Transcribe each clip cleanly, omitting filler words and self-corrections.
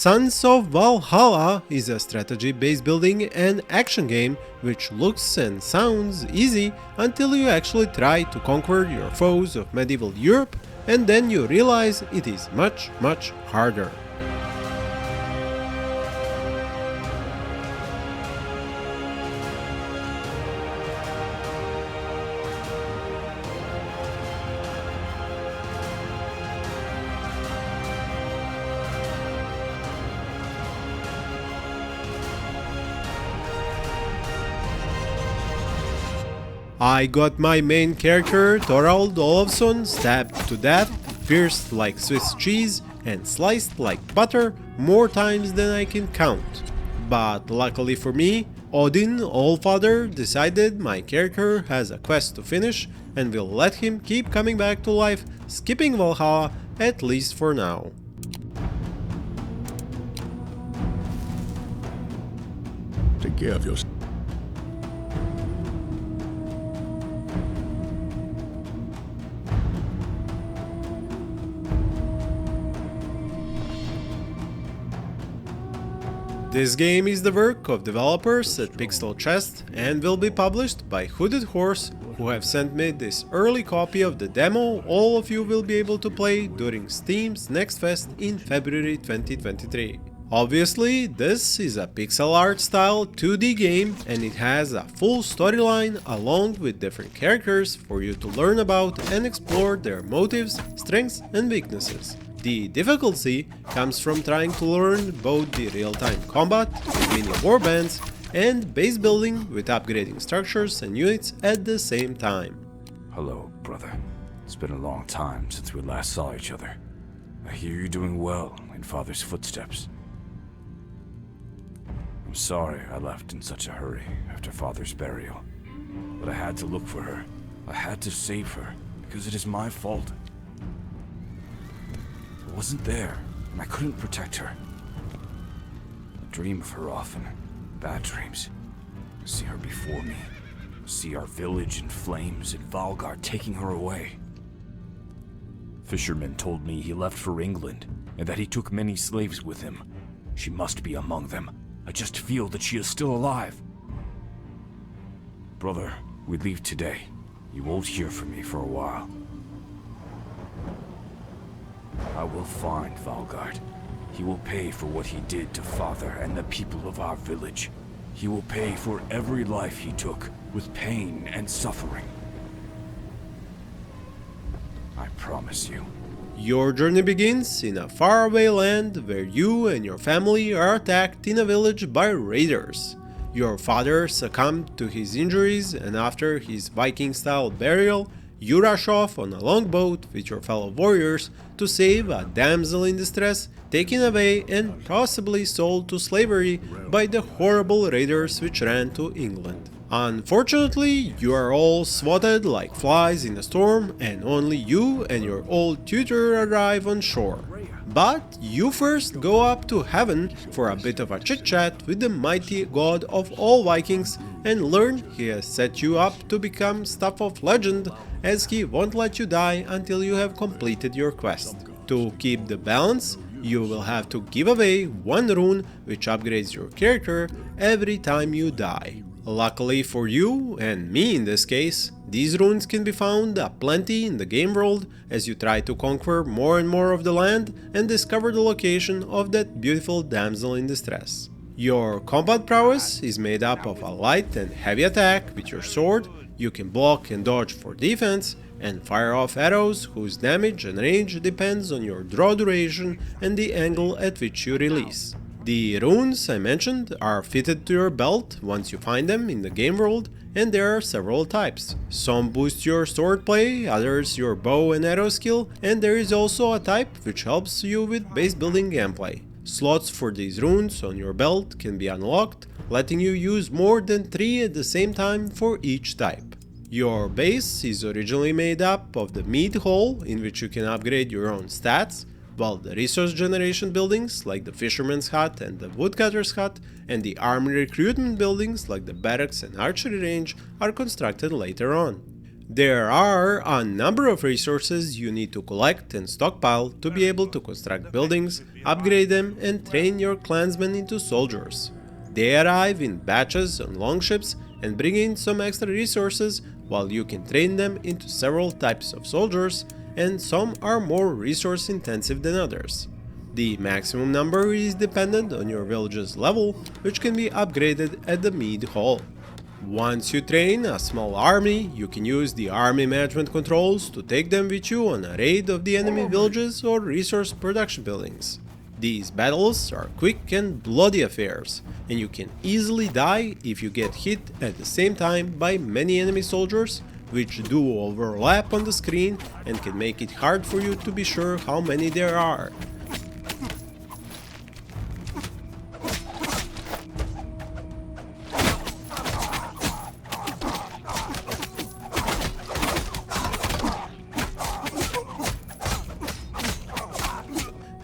Sons of Valhalla is a strategy-based building and action game which looks and sounds easy until you actually try to conquer your foes of medieval Europe, and then you realize it is much harder. I got my main character, Thorald Olavson, stabbed to death, pierced like Swiss cheese, and sliced like butter more times than I can count. But luckily for me, Odin, Allfather, decided my character has a quest to finish and will let him keep coming back to life, skipping Valhalla, at least for now. Take care of yourself. This game is the work of developers at Pixel Chest and will be published by Hooded Horse, who have sent me this early copy of the demo all of you will be able to play during Steam's Next Fest in February 2023. Obviously, this is a pixel art style 2D game and it has a full storyline along with different characters for you to learn about and explore their motives, strengths and weaknesses. The difficulty comes from trying to learn both the real-time combat with mini warbands and base building with upgrading structures and units at the same time. Hello, brother. It's been a long time since we last saw each other. I hear you're doing well in Father's footsteps. I'm sorry I left in such a hurry after Father's burial, but I had to look for her. I had to save her because it is my fault. I wasn't there, and I couldn't protect her. I dream of her often. Bad dreams. I see her before me. I see our village in flames and Valgard taking her away. Fishermen told me he left for England, and that he took many slaves with him. She must be among them. I just feel that she is still alive. Brother, we leave today. You won't hear from me for a while. I will find Valgard. He will pay for what he did to Father and the people of our village. He will pay for every life he took, with pain and suffering. I promise you. Your journey begins in a faraway land where you and your family are attacked in a village by raiders. Your father succumbed to his injuries, and after his Viking-style burial, you rush off on a longboat with your fellow warriors to save a damsel in distress taken away and possibly sold to slavery by the horrible raiders which ran to England. Unfortunately, you are all swatted like flies in a storm and only you and your old tutor arrive on shore. But you first go up to heaven for a bit of a chit-chat with the mighty god of all Vikings and learn he has set you up to become stuff of legend, as he won't let you die until you have completed your quest. To keep the balance, you will have to give away one rune which upgrades your character every time you die. Luckily for you, and me in this case, these runes can be found aplenty in the game world as you try to conquer more and more of the land and discover the location of that beautiful damsel in distress. Your combat prowess is made up of a light and heavy attack with your sword. You can block and dodge for defense, and fire off arrows whose damage and range depends on your draw duration and the angle at which you release. The runes I mentioned are fitted to your belt once you find them in the game world, and there are several types. Some boost your swordplay, others your bow and arrow skill, and there is also a type which helps you with base building gameplay. Slots for these runes on your belt can be unlocked, letting you use more than 3 at the same time for each type. Your base is originally made up of the mead hall, in which you can upgrade your own stats, while the resource generation buildings like the fisherman's hut and the woodcutter's hut and the army recruitment buildings like the barracks and archery range are constructed later on. There are a number of resources you need to collect and stockpile to be able to construct buildings, upgrade them, and train your clansmen into soldiers. They arrive in batches on longships and bring in some extra resources, while you can train them into several types of soldiers, and some are more resource intensive than others. The maximum number is dependent on your village's level, which can be upgraded at the Mead Hall. Once you train a small army, you can use the army management controls to take them with you on a raid of the enemy villages or resource production buildings. These battles are quick and bloody affairs, and you can easily die if you get hit at the same time by many enemy soldiers, which do overlap on the screen and can make it hard for you to be sure how many there are.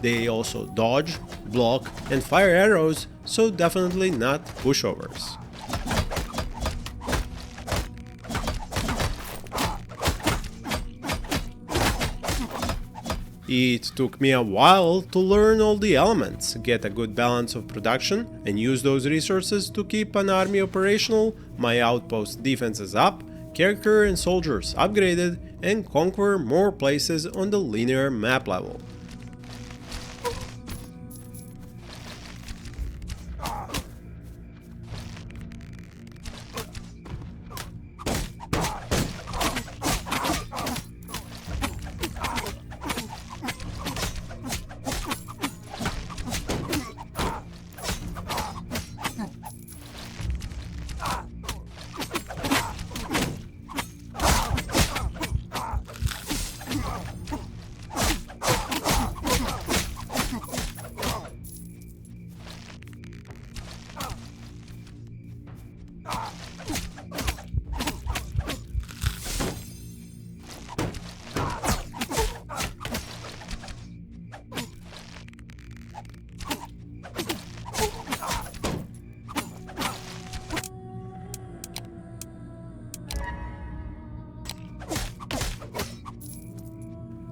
They also dodge, block, and fire arrows, so definitely not pushovers. It took me a while to learn all the elements, get a good balance of production, and use those resources to keep an army operational, my outpost defenses up, character and soldiers upgraded, and conquer more places on the linear map level.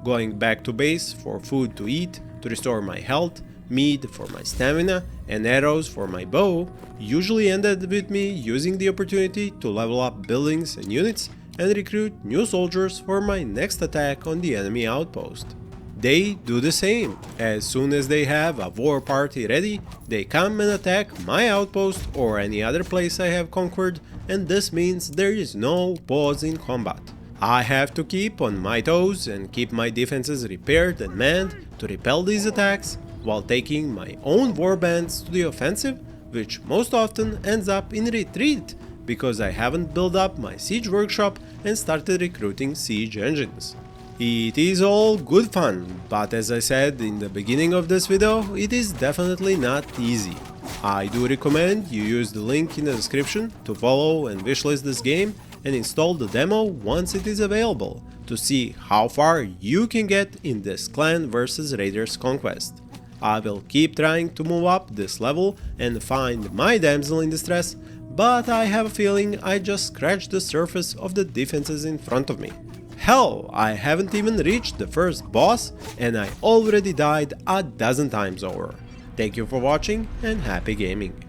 Going back to base for food to eat, to restore my health, mead for my stamina, and arrows for my bow usually ended with me using the opportunity to level up buildings and units and recruit new soldiers for my next attack on the enemy outpost. They do the same. As soon as they have a war party ready, they come and attack my outpost or any other place I have conquered, and this means there is no pause in combat. I have to keep on my toes and keep my defenses repaired and manned to repel these attacks, while taking my own warbands to the offensive, which most often ends up in retreat because I haven't built up my siege workshop and started recruiting siege engines. It is all good fun, but as I said in the beginning of this video, it is definitely not easy. I do recommend you use the link in the description to follow and wishlist this game and install the demo once it is available to see how far you can get in this clan versus raiders conquest. I will keep trying to move up this level and find my damsel in distress, but I have a feeling I just scratched the surface of the defenses in front of me. Hell, I haven't even reached the first boss and I already died a dozen times over. Thank you for watching and happy gaming.